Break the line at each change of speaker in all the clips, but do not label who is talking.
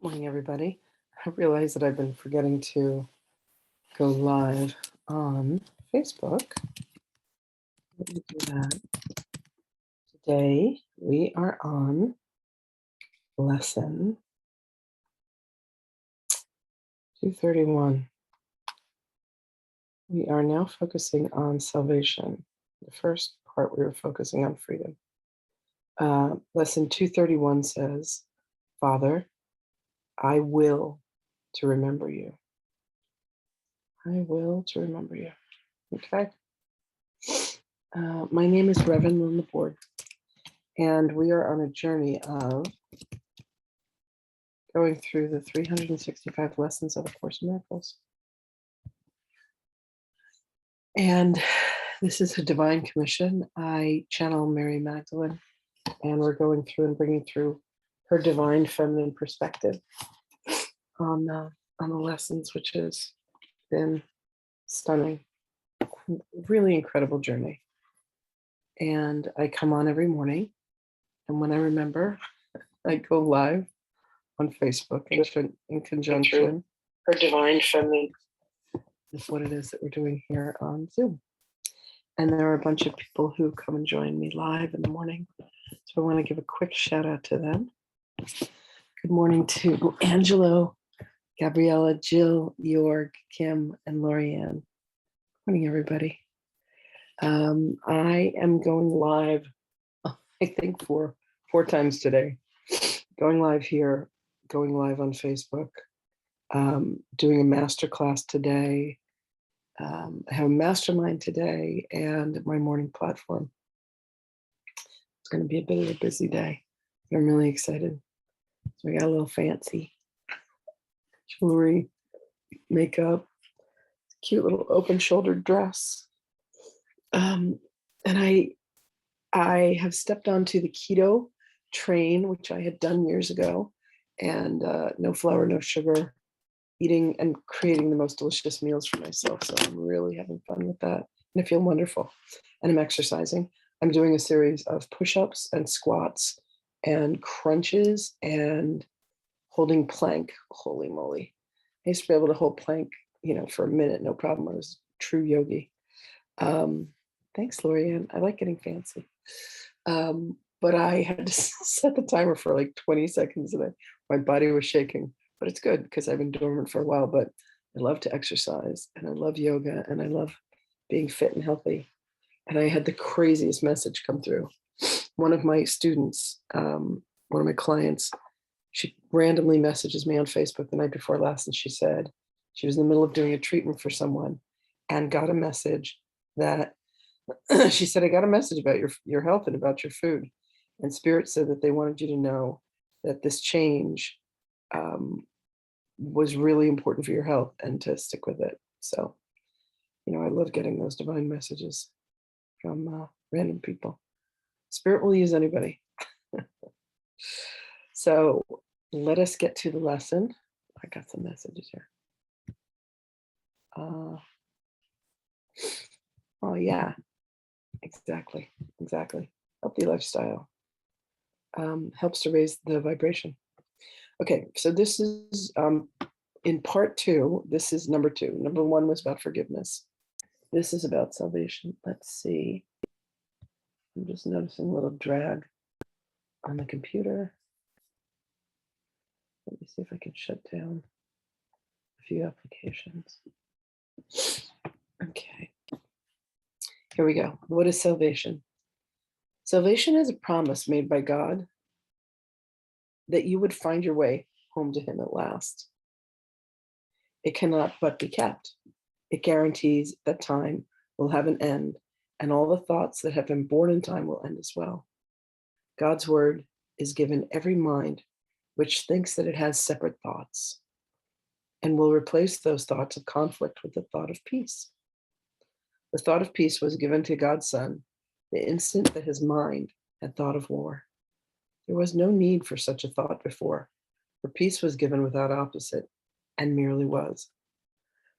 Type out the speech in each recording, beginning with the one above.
Morning, everybody. I realize that I've been forgetting to go live on Facebook. Let me do that. Today, we are on lesson 231. We are now focusing on salvation. The first part, we were focusing on freedom. Lesson 231 says, Father, I will to remember you. I will to remember you. Okay. My name is Reverend Lynn LaBorde, and we are on a journey of going through the 365 lessons of A Course in Miracles. And this is a divine commission. I channel Mary Magdalene, and we're going through and bringing through her divine feminine perspective on the lessons, which has been stunning, really incredible journey. And I come on every morning, and when I remember, I go live on Facebook in conjunction her divine feminine is what it is that we're doing here on Zoom. And there are a bunch of people who come and join me live in the morning. So I want to give a quick shout out to them. Good morning to Angelo, Gabriella, Jill, Jorg, Kim, and Lorianne. Good morning, everybody. I am going live, I think, for 4 times today. Going live here, going live on Facebook, doing a masterclass today. I have a mastermind today and my morning platform. It's going to be a bit of a busy day. I'm really excited. So we got a little fancy jewelry, makeup, cute little open-shouldered dress. And I have stepped onto the keto train, which I had done years ago, and no flour, no sugar, eating and creating the most delicious meals for myself. So I'm really having fun with that. And I feel wonderful. And I'm exercising. I'm doing a series of push-ups and squats and crunches and holding plank. Holy moly. I used to be able to hold plank, for a minute, no problem. I was a true yogi. Thanks, Lorianne. I like getting fancy. But I had to set the timer for like 20 seconds and my body was shaking. But it's good because I've been dormant for a while, but I love to exercise and I love yoga and I love being fit and healthy. And I had the craziest message come through. One of my students, one of my clients, she randomly messages me on Facebook the night before last, and she said she was in the middle of doing a treatment for someone and got a message that she said, I got a message about your health and about your food. And Spirit said that they wanted you to know that this change was really important for your health and to stick with it. So, I love getting those divine messages from random people. Spirit will use anybody. So let us get to the lesson. I got some messages here. Oh yeah, exactly. Healthy lifestyle helps to raise the vibration. Okay, so this is in part 2. This is number 2. Number 1 was about forgiveness. This is about salvation. Let's see. I'm just noticing a little drag on the computer. Let me see if I can shut down a few applications. Okay. Here we go. What is salvation? Salvation is a promise made by God that you would find your way home to Him at last. It cannot but be kept. It guarantees that time will have an end, and all the thoughts that have been born in time will end as well. God's word is given every mind which thinks that it has separate thoughts, and will replace those thoughts of conflict with the thought of peace. The thought of peace was given to God's Son the instant that his mind had thought of war. There was no need for such a thought before, for peace was given without opposite, and merely was.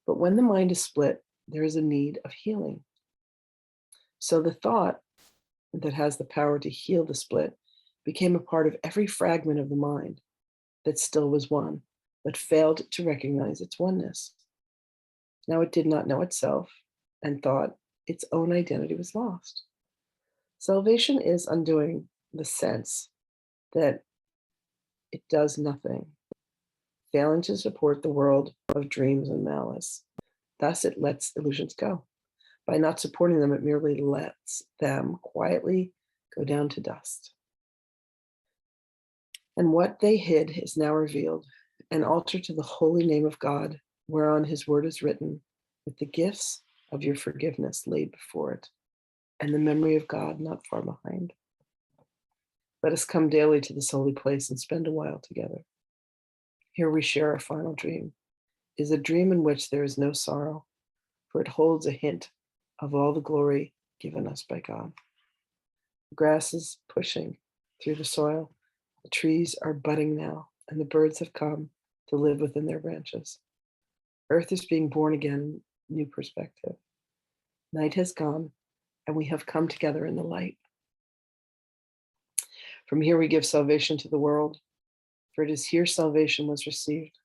But when the mind is split, there is a need of healing. So the thought that has the power to heal the split became a part of every fragment of the mind. that still was one, but failed to recognize its oneness. Now it did not know itself and thought its own identity was lost. Salvation is undoing the sense that it does nothing, failing to support the world of dreams and malice. Thus, it lets illusions go. By not supporting them, it merely lets them quietly go down to dust. And what they hid is now revealed, an altar to the holy name of God, whereon his word is written, with the gifts of your forgiveness laid before it, and the memory of God not far behind. Let us come daily to this holy place and spend a while together. Here we share our final dream. It is a dream in which there is no sorrow, for it holds a hint of all the glory given us by God. The grass is pushing through the soil. The trees are budding now, and the birds have come to live within their branches. Earth is being born again, new perspective. Night has gone, and we have come together in the light. From here we give salvation to the world, for it is here salvation was received.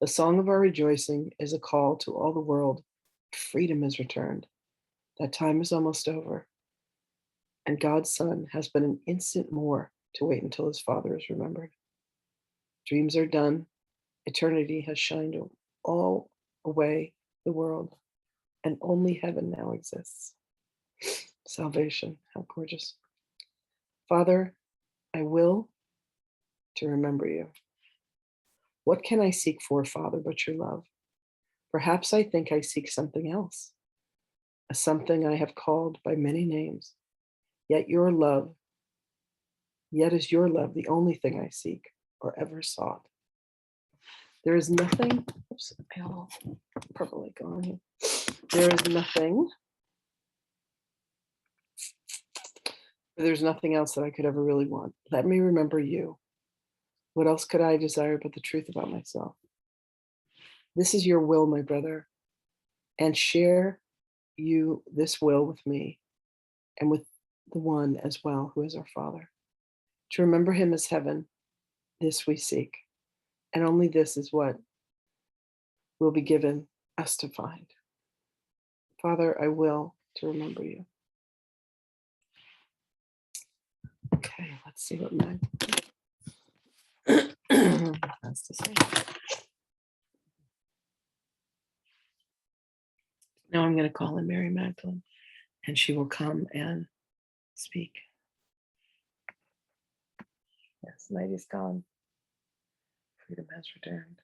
The song of our rejoicing is a call to all the world. Freedom is returned. That time is almost over. And God's Son has but an instant more to wait until his Father is remembered. Dreams are done. Eternity has shined all away the world, and only heaven now exists. Salvation, how gorgeous. Father, I will to remember you. What can I seek for, Father, but your love? Perhaps I think I seek something else, a something I have called by many names. Yet is your love the only thing I seek or ever sought. There is nothing, oops, I'll purple go on here. There's nothing else that I could ever really want. Let me remember you. What else could I desire but the truth about myself? This is your will, my brother, and share you this will with me and with the one as well who is our Father. To remember him as heaven, this we seek, and only this is what will be given us to find. Father, I will to remember you. Okay, let's see what Meg has to say. Now I'm going to call in Mary Magdalene, and she will come and speak. Yes, night is gone. Freedom has returned.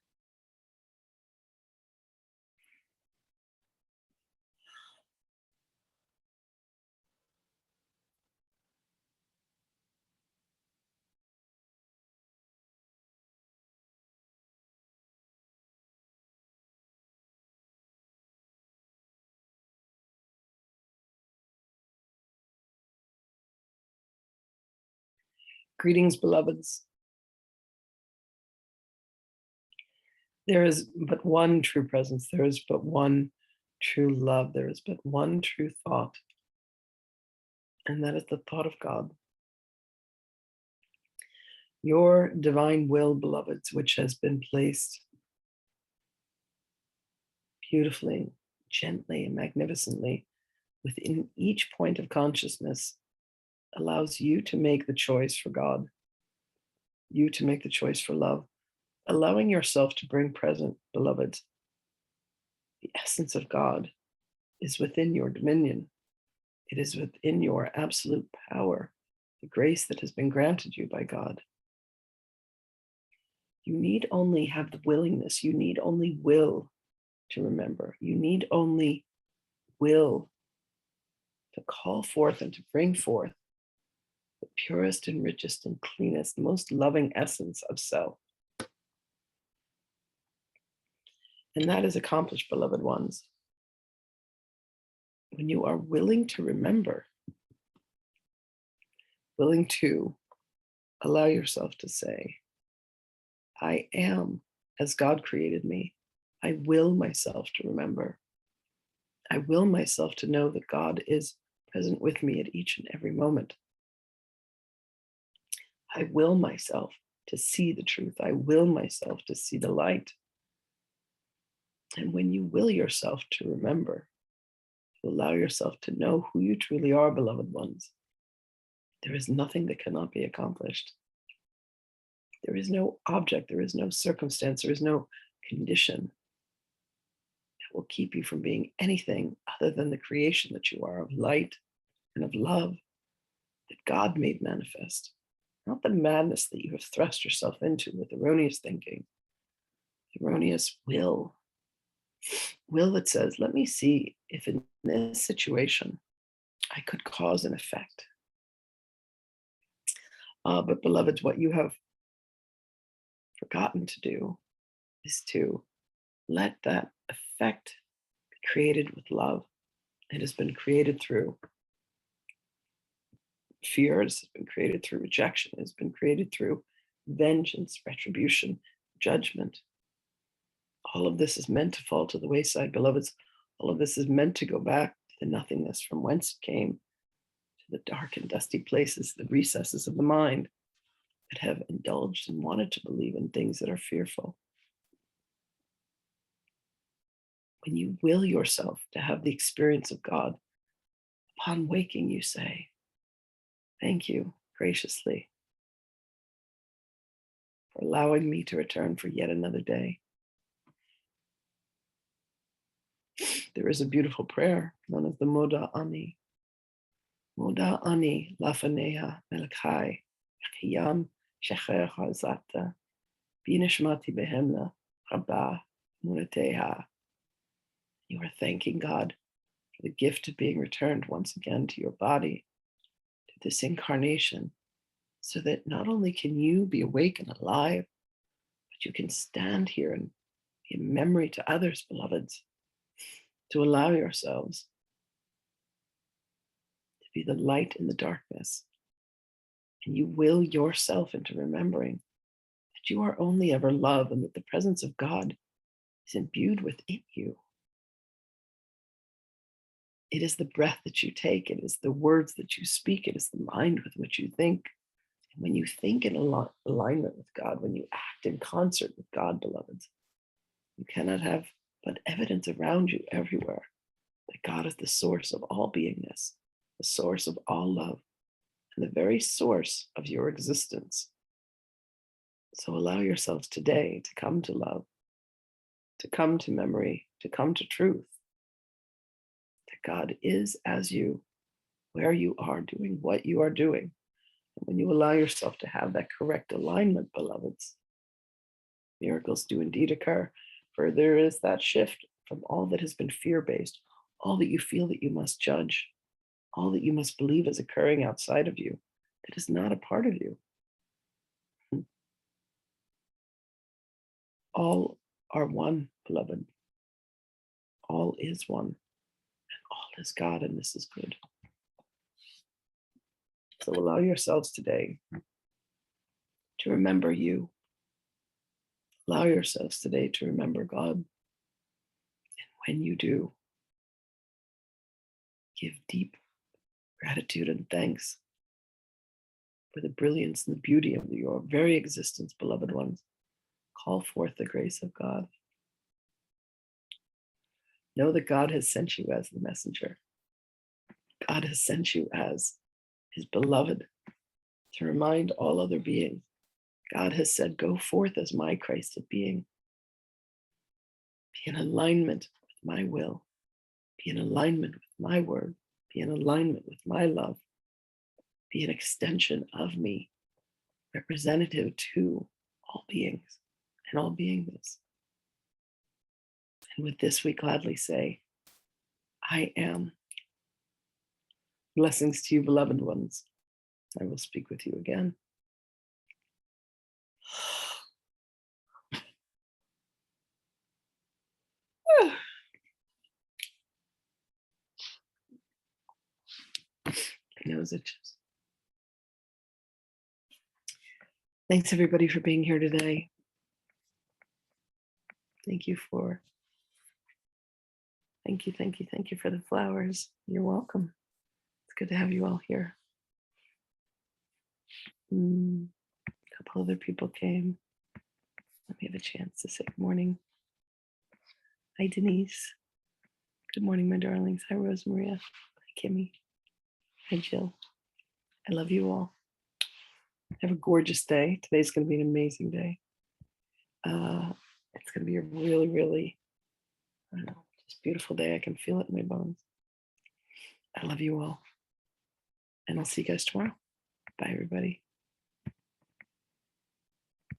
Greetings, beloveds. There is but one true presence. There is but one true love. There is but one true thought, and that is the thought of God. Your divine will, beloveds, which has been placed beautifully, gently, and magnificently within each point of consciousness, allows you to make the choice for God, you to make the choice for love, allowing yourself to bring present, beloveds. The essence of God is within your dominion. It is within your absolute power, the grace that has been granted you by God. You need only have the willingness. You need only will to remember. You need only will to call forth and to bring forth the purest and richest and cleanest, most loving essence of self. And that is accomplished, beloved ones, when you are willing to remember, willing to allow yourself to say, I am as God created me. I will myself to remember. I will myself to know that God is present with me at each and every moment. I will myself to see the truth. I will myself to see the light. And when you will yourself to remember, to allow yourself to know who you truly are, beloved ones, there is nothing that cannot be accomplished. There is no object, there is no circumstance, there is no condition that will keep you from being anything other than the creation that you are, of light and of love that God made manifest. Not the madness that you have thrust yourself into with erroneous thinking, erroneous will that says, let me see if in this situation I could cause an effect. But beloveds, what you have forgotten to do is to let that effect be created with love. It has been created through fear, it has been created through rejection, it has been created through vengeance, retribution, judgment. All of this is meant to fall to the wayside, beloveds. All of this is meant to go back to the nothingness from whence it came, to the dark and dusty places, the recesses of the mind that have indulged and wanted to believe in things that are fearful. When you will yourself to have the experience of God, upon waking, you say, thank you graciously for allowing me to return for yet another day. There is a beautiful prayer known as the Moda Ani. Moda Ani lafaneha melchai yam shecher hazata binishmati behemla rabba munateha. You are thanking God for the gift of being returned once again to your body, to this incarnation, so that not only can you be awake and alive, but you can stand here and be a memory to others, beloveds, to allow yourselves to be the light in the darkness. And you will yourself into remembering that you are only ever love and that the presence of God is imbued within you. It is the breath that you take. It is the words that you speak. It is the mind with which you think. And when you think in alignment with God, when you act in concert with God, beloveds, you cannot have but evidence around you everywhere that God is the source of all beingness, the source of all love, and the very source of your existence. So allow yourselves today to come to love, to come to memory, to come to truth. That God is as you, where you are, doing what you are doing. And when you allow yourself to have that correct alignment, beloveds, miracles do indeed occur. For there is that shift from all that has been fear-based, all that you feel that you must judge, all that you must believe is occurring outside of you, that is not a part of you. All are one, beloved. All is one, and all is God, and this is good. So allow yourselves today to remember you. Allow yourselves today to remember God. And when you do, give deep gratitude and thanks for the brilliance and the beauty of your very existence, beloved ones. Call forth the grace of God. Know that God has sent you as the messenger. God has sent you as his beloved to remind all other beings. God has said, go forth as my Christed being. Be in alignment with my will. Be in alignment with my word. Be in alignment with my love. Be an extension of me, representative to all beings and all beingness. And with this, we gladly say, I am. Blessings to you, beloved ones. I will speak with you again. My nose itches. Thanks everybody for being here today. Thank you for the flowers. You're welcome. It's good to have you all here. A couple other people came. Let me have a chance to say good morning. Hi, Denise. Good morning, my darlings. Hi, Rosemaria. Hi, Kimmy. Hi, Jill. I love you all. Have a gorgeous day. Today's going to be an amazing day. It's going to be a really, really, I don't know, just beautiful day. I can feel it in my bones. I love you all. And I'll see you guys tomorrow. Bye, everybody.